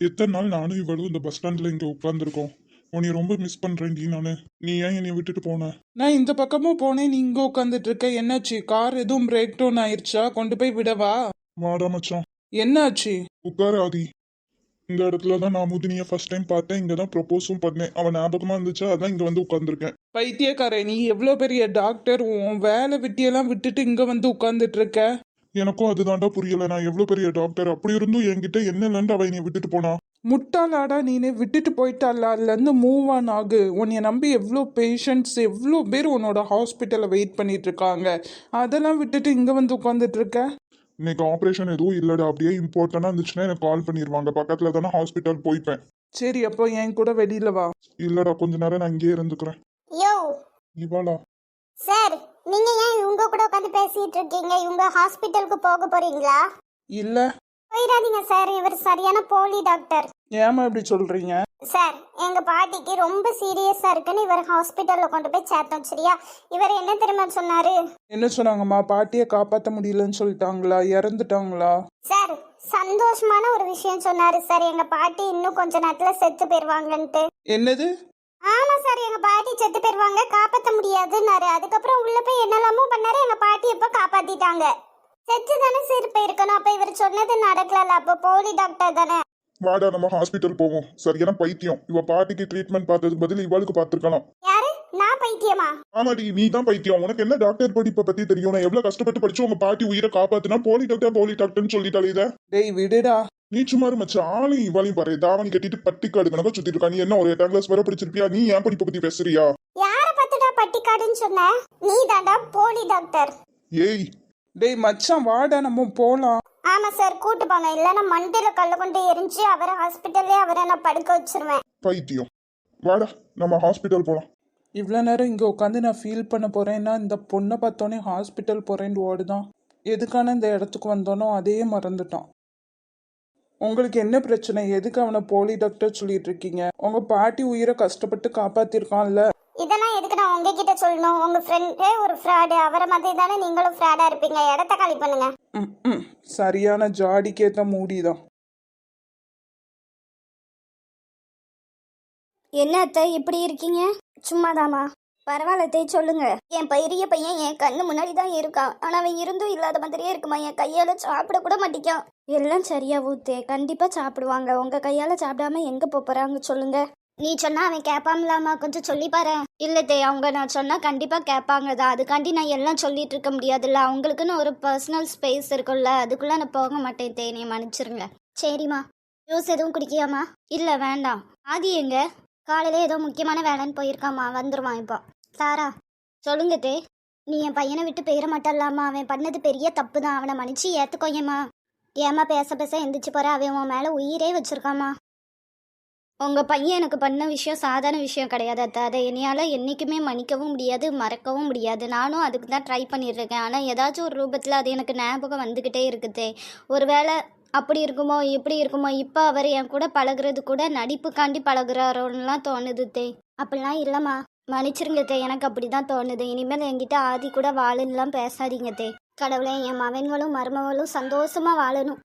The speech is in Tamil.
எத்தனை நாள் நானும் இவளும் இந்த பஸ் ஸ்டாண்ட்ல இங்க உட்காந்துருக்கோம். உன்னை ரொம்ப மிஸ் பண்றேன்டி நானு. நீ ஏன் என்னை விட்டுட்டு போன? நான் இந்த பக்கமும் போனேன், நீ இங்க உட்காந்துட்டு இருக்க. என்னாச்சு? கார் எதுவும் பிரேக் டவுன் ஆயிடுச்சா? கொண்டு போய் விடவா? வாடா மச்சான், என்னாச்சு? உட்காரு ஆதி. இந்த இடத்துல தான் நான் முதினிய ஃபர்ஸ்ட் டைம் பார்த்தேன். இங்க தான் ப்ரொபோஸும் பண்ணேன். அவன் ஞாபகமா இருந்துச்சு, அதான் இங்க வந்து உட்காந்துருக்கேன். பைத்தியக்காரே, நீ எவ்வளோ பெரிய டாக்டர், உன் வேலை வெட்டியெல்லாம் விட்டுட்டு இங்க வந்து உட்காந்துட்டு இருக்க. எனக்கும் அதுதான்டா புரியல. நான் எவ்வளவு பெரிய டாக்டர், அப்படி இருந்தும் என்கிட்ட என்ன இல்லைன்னு அவ என்னை விட்டுட்டு போனா. முட்டாளாடா நீனே, விட்டுட்டு போயிட்டால, அதுலேருந்து மூவ் ஆன் ஆகு. உன்னை நம்பி எவ்வளோ பேஷண்ட்ஸ், எவ்வளோ பேர் உன்னோட ஹாஸ்பிட்டலில் வெயிட் பண்ணிட்டு இருக்காங்க. அதெல்லாம் விட்டுட்டு இங்கே வந்து உட்காந்துட்டு இருக்க. இன்னைக்கு ஆப்ரேஷன் எதுவும் இல்லடா. அப்படியே இம்பார்ட்டண்டா இருந்துச்சுன்னா எனக்கு கால் பண்ணிடுவாங்க. பக்கத்துல தானே ஹாஸ்பிட்டல் போய்ப்பேன். சரி, அப்போ என் கூட வெளியில வா. இல்லடா, கொஞ்ச நேரம் நான் இங்கேயே இருந்துக்கிறேன். யோ இவாளா? சார், நீங்க ஏன் இவங்க கூட உட்காந்து பேசிட்டு இருக்கீங்க? இவங்க ஹாஸ்பிட்டலுக்கு போக போறீங்களா? இல்லை. போயிடாதீங்க சார், இவர் சரியான போலி டாக்டர். ஏமா இப்படி சொல்றீங்க? சார், எங்க பாட்டிக்கு ரொம்ப சீரியஸா இருக்குன்னு இவர் ஹாஸ்பிட்டல்ல கொண்டு போய் சேர்த்தோம். சரியா? இவர் என்ன தெரியுமா சொன்னாரு? என்ன சொன்னாங்கம்மா? பாட்டியை காப்பாற்ற முடியலன்னு சொல்லிட்டாங்களா? இறந்துட்டாங்களா? சார், சந்தோஷமான ஒரு விஷயம் சொன்னாரு சார். எங்க பாட்டி இன்னும் கொஞ்ச நேரத்துல செத்து போயிருவாங்கன்ட்டு. என்னது? ஆமா சார், எங்க பாட்டி செத்து போயிருவாங்க, காப்பாத்த முடியாதுன்னாரு. அதுக்கப்புறம் உள்ள போய் என்னெல்லாமோ பண்ணாரு. எங்க பாட்டி இப்ப காப்பாத்திட்டாங்க. செத்து தானே சார் போயிருக்கணும். அப்ப இவர் சொன்னது நடக்கல. அப்ப போலி டாக்டர் தானே. வாடா, நம்ம ஹாஸ்பிட்டல் போவோம். சரியான பைத்தியம். இவ பாட்டிக்கு ட்ரீட்மெண்ட் பார்த்ததுக்கு பதில் இவாளுக்கு பார்த்துருக்கலாம். யாரு? நான் பைத்தியமா? ஆமாடி, நீ தான் பைத்தியம். உனக்கு என்ன டாக்டர் படிப்பை பத்தி தெரியும்? நான் எவ்வளவு கஷ்டப்பட்டு படிச்சு உங்க பாட்டி உயிரை காப்பாத்துனா போலி டாக்டர்னு சொல்லிட்டாலே இத. டேய் விடுடா. நீ சும்மா மச்சா. ஆளையும் இவாளையும் பாரு. தாவணி கட்டிட்டு பட்டிக்காடு கணக்கா சுத்திட்டு இருக்கா. நீ என்ன ஒரு 8ஆம் கிளாஸ் வரை படிச்சிருப்பியா? நீ ஏன் படிப்பை பத்தி பேசுறியா? யார பத்துடா பட்டிக்காடுன்னு சொன்ன? நீ தாண்டா போலி டாக்டர். ஏய், டேய் மச்சான், வாடா நம்ம போலாம். ஆமா சார், கூட்டு போங்க. இல்லன்னா மண்டையில கல்ல கொண்டு எரிஞ்சு அவரை ஹாஸ்பிட்டல்லே அவரை நான் படுக்க வச்சிருவேன். பைத்தியம். வாடா, நம்ம ஹாஸ்பிட்டல் போலாம். இவ்வளோ நேரம் இங்கே உட்காந்து நான் ஃபீல் பண்ண போகிறேன்னா, இந்த பொண்ணை பார்த்தோன்னே ஹாஸ்பிட்டல் போகிறேன்னு ஓடுதான். எதுக்கான இந்த இடத்துக்கு வந்தோனோ அதே மறந்துட்டான். உங்களுக்கு என்ன பிரச்சனை? எதுக்கு அவனை போலி டாக்டர் சொல்லிட்டு இருக்கீங்க? உங்கள் பாட்டி உயிரை கஷ்டப்பட்டு காப்பாற்றிருக்கான்ல. இதெல்லாம் எதுக்கு நான் உங்ககிட்ட சொல்லணும்? உங்க ஃப்ரெண்டே ஒரு ஃப்ராடு. அவரை மாதிரி தானே நீங்களும் ஃப்ராடா இருப்பீங்க. இடத்த காலி பண்ணுங்க. சரியான ஜாடிக்கேத்த மூடிதான். என்ன அத்தை இப்படி இருக்கீங்க? சும்மாதாமா. பரவாயில்லத்தை சொல்லுங்க. என் பெரிய பையன் என் கண்ணு முன்னாடி தான் இருக்கான். ஆனா அவன் இருந்தும் இல்லாத மாதிரியே இருக்குமா. என் கையால சாப்பிட கூட மாட்டிக்கான். எல்லாம் சரியா ஊத்தே, கண்டிப்பா சாப்பிடுவாங்க. உங்க கையால சாப்பிடாம எங்க போறாங்க சொல்லுங்க. நீ சொன்னா அவன் கேட்பாங்களாமா? கொஞ்சம் சொல்லி பாரு. இல்லத்தே, அவங்க நான் சொன்னா கண்டிப்பா கேட்பாங்க தான். அதுக்காண்டி நான் எல்லாம் சொல்லிட்டு இருக்க முடியாதுல்ல. அவங்களுக்குன்னு ஒரு பர்சனல் ஸ்பேஸ் இருக்குல்ல, அதுக்குள்ள நான் போக மாட்டேன். தே, நீ மன்னிச்சிருங்க. சரிம்மா. ஜூஸ் எதுவும் குடிக்கியாமா? இல்ல வேண்டாம். ஆதி எங்க? காலையில ஏதோ முக்கியமான வேலைன்னு போயிருக்காமா, வந்துருவான் இப்போ. சாரா, சொல்லுங்க தே. நீ என் பையனை விட்டு போயிட மாட்டலாமா? அவன் பண்ணது பெரிய தப்பு தான். அவனை மன்னிச்சு ஏத்துக்கோயம்மா. ஏமா பேச பேச எந்திரிச்சு போற? அவன் உன் மேல உயிரே வச்சிருக்காமா. உங்க பையன் எனக்கு பண்ண விஷயம் சாதாரண விஷயம் கிடையாது அத்தை. அதை என்னையால என்னைக்குமே மன்னிக்கவும் முடியாது, மறக்கவும் முடியாது. நானும் அதுக்கு தான் ட்ரை பண்ணிட்டுருக்கேன். ஆனால் ஏதாச்சும் ஒரு ரூபத்தில் அது எனக்கு ஞாபகம் வந்துக்கிட்டே இருக்குதே. ஒருவேளை அப்படி இருக்குமோ இப்படி இருக்குமோ. இப்போ அவர் என் கூட பழகுறது கூட நடிப்புக்காண்டி பழகுறாரோன்னெலாம் தோணுது தே. அப்படிலாம் இல்லைம்மா, மன்னிச்சிருங்க தே. எனக்கு அப்படி தான் தோணுது. இனிமேல் என்கிட்ட ஆதி கூட வாழுன்னெலாம் பேசாதீங்க தே. கடவுளே, என் மகன்களும் மருமகளும் சந்தோஷமாக வாழணும்.